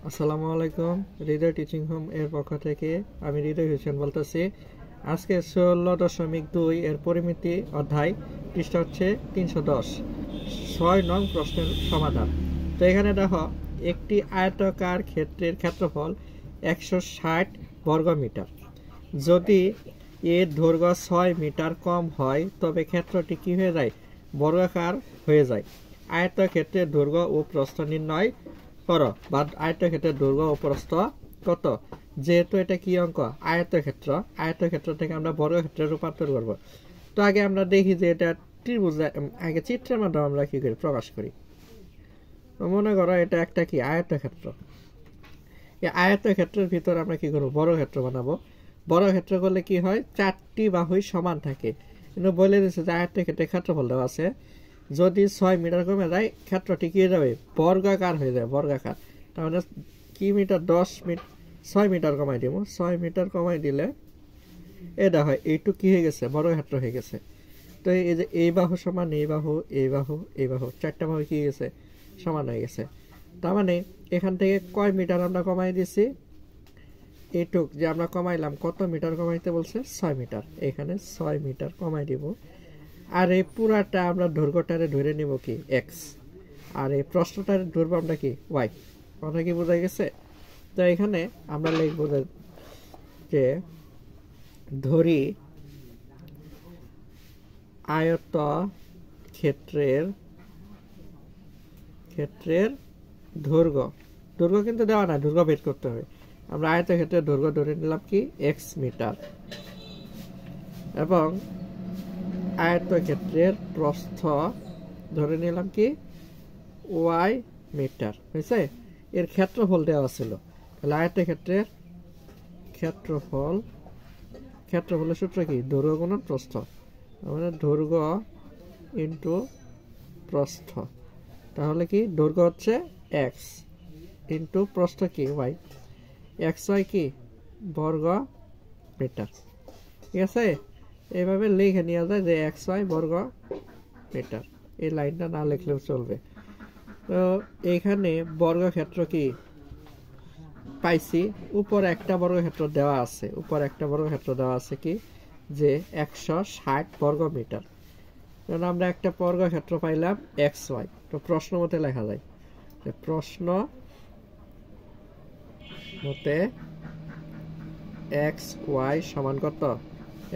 আসসালামু আলাইকুম। হৃদয় teaching home এর পক্ষ থেকে আমি হৃদয় হোসেন বলতেছি। আজকে 16.2 এর পরিমিতি অধ্যায়, পৃষ্ঠা হচ্ছে 310, 6 নং প্রশ্নের সমাধান। তো এখানে দেখো, একটি আয়তাকার ক্ষেত্রের ক্ষেত্রফল 160 বর্গমিটার। যদি এর দৈর্ঘ্য 6 মিটার কম হয় তবে ক্ষেত্রটি কি হয়ে যায়? বর্গাকার হয়ে যায়। আয়তক্ষেত্রের দৈর্ঘ্য ও প্রস্থ নির্ণয় করো, বা আয়তক্ষেত্রের দৈর্ঘ্য ও প্রস্থ কত। যেহেতু এটা কি অঙ্ক, আয়তক্ষেত্র থেকে আমরা বর্গক্ষেত্রে রূপান্তর করব। তো আগে আমরা দেখি যে এটা ত্রিভুজ, আগে চিত্রের মাধ্যমে আমরা কি করি, প্রকাশ করি। মনে করো এটা একটা কি আয়তক্ষেত্র। এই আয়তক্ষেত্রের ভিতর আমরা কি করবো, বর্গক্ষেত্র বানাবো। বর্গক্ষেত্র করলে কি হয়, 4টি বাহুই সমান থাকে। কিন্তু বলে দিচ্ছে যে আয়তক্ষেত্রের ক্ষেত্রফল দেওয়া আছে, যদি 6 মিটার কমে যায় ক্ষেত্রটি কি হয়ে যাবে, বর্গাকার হয়ে যাবে, বর্গাকার। তার মানে কি মিটার, 10 মিটার, 6 মিটার কমাই দিব। 6 মিটার কমাই দিলে এটা হয়, এইটুকু কি হয়ে গেছে, বর্গক্ষেত্র হয়ে গেছে। তো এই যে এই বাহু সমান এই বাহু, এই বাহু, এই বাহু, 4টা বাহু কি হয়ে গেছে, সমান হয়ে গেছে। তার মানে এখান থেকে কয় মিটার আমরা কমাই দিছি, এইটুক যে আমরা কমাইলাম, কত মিটার কমাইতে বলছে, 6 মিটার। এখানে 6 মিটার কমাই দিব। আর এই পুরাটা আমরা দৈর্ঘ্যটারে ধরে নিব কি, এক্স, আর এই প্রস্থটারে ধরবো আমরা কি, ওয়াই। কথা কি বোঝা গেছে? তো এখানে আমরা লিখব যে ধরি আয়ত ক্ষেত্রের দৈর্ঘ্য কিন্তু দেওয়া না, দৈর্ঘ্য বের করতে হবে। আমরা আয়তক্ষেত্রের দৈর্ঘ্য ধরে নিলাম কি, এক্স মিটার, এবং আয়তক্ষেত্রের প্রস্থ ধরে নিলাম কি, ওয়াই মিটার। হয়েছে? এর ক্ষেত্রফল দেওয়া ছিল, তাহলে আয়তক্ষেত্রের ক্ষেত্রফলের সূত্র কি, দৈর্ঘ্য গুণন প্রস্থ। মানে দৈর্ঘ্য ইন্টু প্রস্থ। তাহলে কি, দৈর্ঘ্য হচ্ছে এক্স ইন্টু প্রস্থ কি, ওয়াই। এক্স ওয়াই কি, বর্গ মিটার। ঠিক আছে? এইভাবে লিখে নেওয়া যায় যে এক্স ওয়াই বর্গ মিটার। এই লাইনটা না লিখলেও চলবে। তো এইখানে বর্গক্ষেত্র কি পাইছি, উপরে একটা বর্গক্ষেত্র দেওয়া আছে, কি যে 160 বর্গ মিটার। আমরা একটা বর্গক্ষেত্র পাইলাম এক্স ওয়াই। তো প্রশ্ন মতে লেখা যায় যে প্রশ্ন মতে এক্স ওয়াই সমান কত,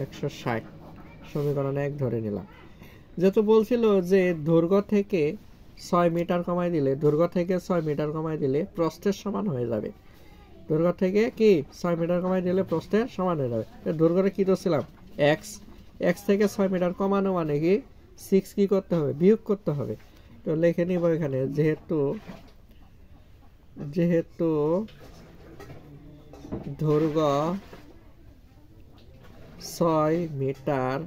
160। সমীকরণ 1 ধরে নিলাম। যেহেতু বলছিল যে দৈর্ঘ্য থেকে 6 মিটার কমাই দিলে প্রস্থের সমান হয়ে যাবে। দৈর্ঘ্য থেকে কি 6 মিটার কমাই দিলে প্রস্থের সমান হয়ে যাবে। দৈর্ঘ্যটা কি ধরছিলাম, এক্স থেকে 6 মিটার কমানো মানে কি 6 কি করতে হবে, বিয়োগ করতে হবে। তো লিখে নিব এখানে, যেহেতু দৈর্ঘ্য 6 মিটার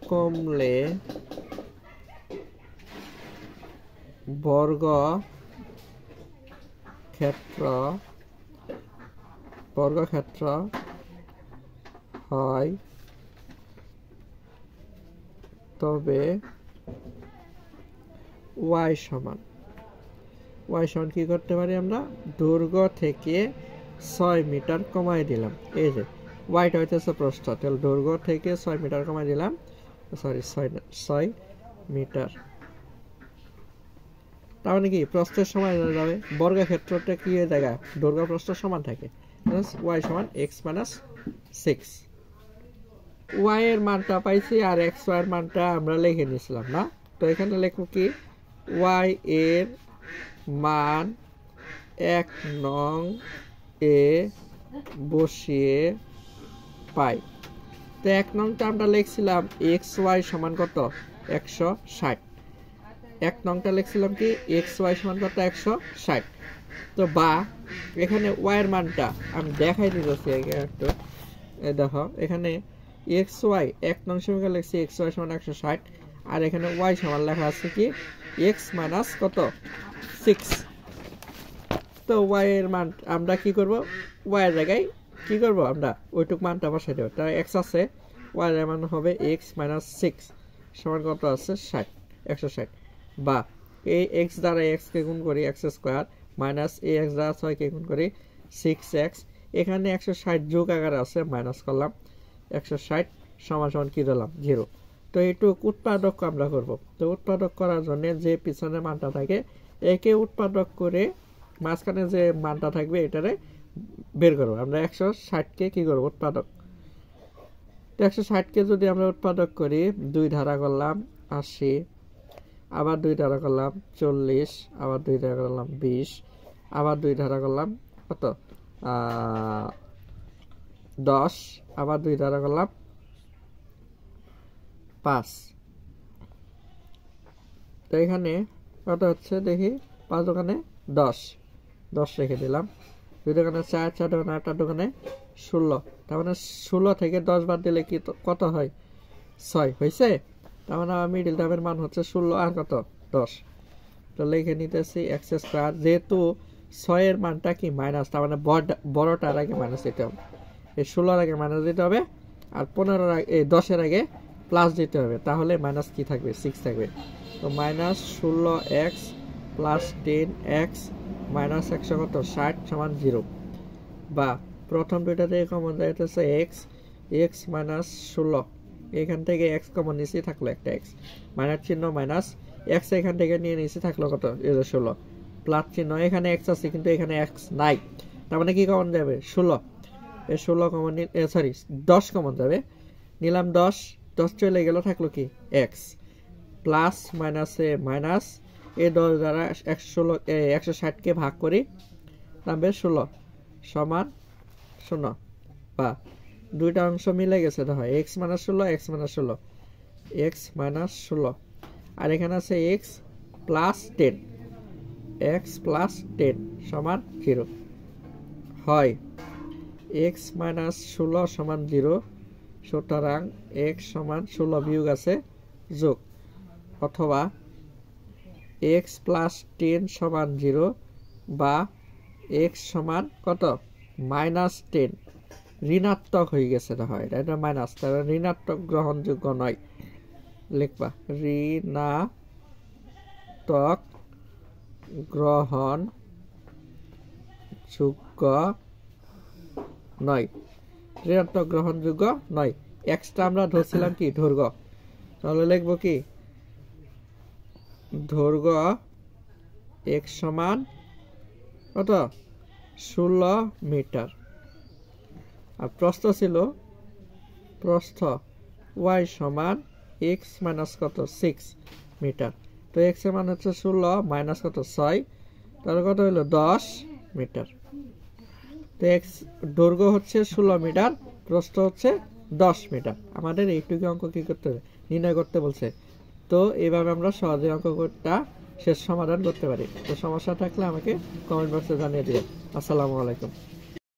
কমলে বর্গক্ষেত্র হয়, তবে ওয়াই সমান কি করতে পারি আমরা, দৈর্ঘ্য থেকে 6 মিটার কমাই দিলাম। এই যে ওয়াইটা হইতেছে প্রস্থ, তাহলে দৈর্ঘ্য থেকে 6 মিটার কমাই দিলাম, 6 মিটার। তার মানে কি প্রস্থের সমান হয়ে যাবে। বর্গক্ষেত্রটা কি হয়ে যায়, দৈর্ঘ্য প্রস্থ সমান থাকে। ওয়াই সমান এক্স মাইনাস 6। ওয়াই এর মানটা পাইছি, আর এক্স ওয়াই এর মানটা আমরা লিখে নিয়েছিলাম না। তো এখানে লিখবো কি, ওয়াই এর মান 1 নং এ বসিয়ে পাই। তো 1 নংটা আমরা লিখছিলাম এক্স ওয়াই সমান কত, 160। 1 নংটা লিখছিলাম কি, এক্স ওয়াই সমান কত, 160। তো বা এখানে ওয়াই এর মানটা আমি দেখাই দিতেছি একটু। দেখো এখানে এক্স ওয়াই 1 নং সমীকরণ লিখছি এক্স ওয়াই সমান 160, আর এখানে ওয়াই সমান লেখা আছে কি, এক্স মাইনাস কত, 6। তো ওয়াই এর মান আমরা কি করব, ওয়াই এর জায়গায় কি করব, আমরা ওইটুক মানটা বসাই দেব। তার এক্স আছে, ওয়াই এর মান হবে এক্স মাইনাস 6 সমান কত আছে, 160। বা এই এক্স দ্বারা এক্স কে গুণ করি, এক্স স্কোয়ার মাইনাস এ এক্স দ্বারা 6কে গুণ করি 6x, এখানে 160 যোগ আকারে আছে মাইনাস করলাম 160 সমান সমান কি দিলাম 0। তো এইটুক উৎপাদক আমরা করব। তো উৎপাদক করার জন্য যে পিছনে মানটা থাকে একে উৎপাদক করে মাঝখানে যে মানটা থাকবে এটারে বের করব। আমরা 160কে কি করব উৎপাদক। তো 160কে যদি আমরা উৎপাদক করি 2 ধারা করলাম 80, আবার 2 ধারা করলাম 40, আবার 2 ধারা করলাম 20, আবার 2 ধারা করলাম কত 10, আবার 2 ধারা করলাম 5। তো এখানে কত হচ্ছে দেখি 5 দোকানে 10 রেখে দিলাম, 2 দোকানে 4, 4 দোকানে 8, 8 দোকানে 16। তার মানে 16 থেকে 10 বাদ দিলে কি কত হয় 6 হয়েছে। তার মানে আমার মিডিল টার্মের মান হচ্ছে 16 আর কত 10। তো লিখে নিতেছি এক্স স্কোয়ার, যেহেতু 6 এর মানটা কি মাইনাস, তার মানে বড়টার আগে মাইনাস দিতে হবে, এই 16 আগে মাইনাস দিতে হবে আর 10 এর আগে প্লাস দিতে হবে, তাহলে মাইনাস কি থাকবে 6 থাকবে। তো minus 16x plus 10x minus 160 সমান 0, বা প্রথম দুইটা থেকে কমন যাইতেছে x মাইনাস 16, এখান থেকে x কমন নিচে থাকলো একটা x, মাইনাস চিহ্ন মাইনাস x এখান থেকে নিয়ে নিচে থাকলো কত 16, প্লাস চিহ্ন এখানে x আছে কিন্তু এখানে x নাই, তার মানে কি কমন যাবে 16, এই 16 কমন সরি 10 কমন যাবে, নিলাম 10 চলে গেল, থাকলো কি x, প্লাস মাইনাসে মাইনাস, এই 10 দ্বারা 160কে ভাগ করি নামবে 16 সমান 0, বা দুইটা অংশ মিলে গেছে দেখো x মাইনাস 16 x মাইনাস 16, আর এখানে আছে x প্লাস 10 সমান 0 হয় x মাইনাস 16 সমান 0, সুতরাং x সমান 16 বিয়োগ আছে যোগ, অথবা x প্লাস 10 সমান 0, বা x সমান কত মাইনাস 10, ঋণাত্মক হয়ে গেছে না হয় এটা মাইনাস, তাহলে ঋণাত্মক গ্রহণযোগ্য নয়, লিখবা ঋণাত্মক গ্রহণযোগ্য নয়, ঋণাত্মক গ্রহণযোগ্য নয়। এক্সটা আমরা ধরছিলাম কি দৈর্ঘ্য, তাহলে লিখবো কি দৈর্ঘ্য x সমান কত 16 মিটার, আর প্রস্থ ছিল y সমান x মাইনাস কত 6 মিটার। তো x এর মান হচ্ছে 16 মাইনাস কত 6, তাহলে কত হলো 10 মিটার। তো x দৈর্ঘ্য হচ্ছে 16 মিটার, প্রস্থ হচ্ছে 10 মিটার। আমাদের এইটুকু অঙ্ক কি করতে হবে নির্ণয় করতে বলছে। তো এইভাবে আমরা সহজে অঙ্কটা শেষ সমাধান করতে পারি। তো সমস্যা থাকলে আমাকে কমেন্ট বক্সে জানিয়ে দিবেন। আসসালামু আলাইকুম।